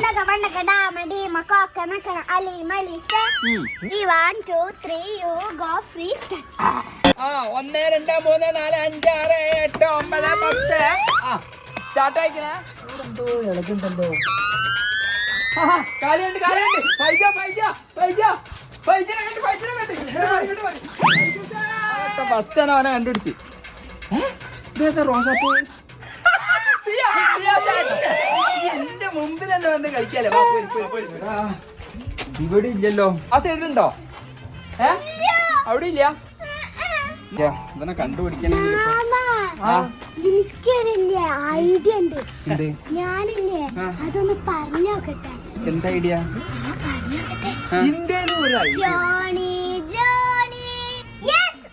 1 2 3 4 5 6 7 8 9 10 start ആയിക്കണേ. എന്തോ ഇളകുണ്ടല്ലോ. കാലുണ്ട് ഫസ്റ്റാണ് അവനെ കണ്ടുപിടിച്ച്. റോസാപ്പൂ എന്റെ മുമ്പിൽ തന്നെ വന്ന് കളിക്കാലോ. ഇവിടെ ഇല്ലല്ലോ. ആ സൈഡിലുണ്ടോ? അവിടെ ഇല്ല. ഇവനെ കണ്ടുപിടിക്കണമെങ്കിൽ എനിക്കൊരില്ല ഐഡിയ ഉണ്ട്. ഞാനില്ലേ അതൊന്ന് പറഞ്ഞോക്കട്ടെ. എന്താ ഐഡിയ? Johnny Johnny. യെസ്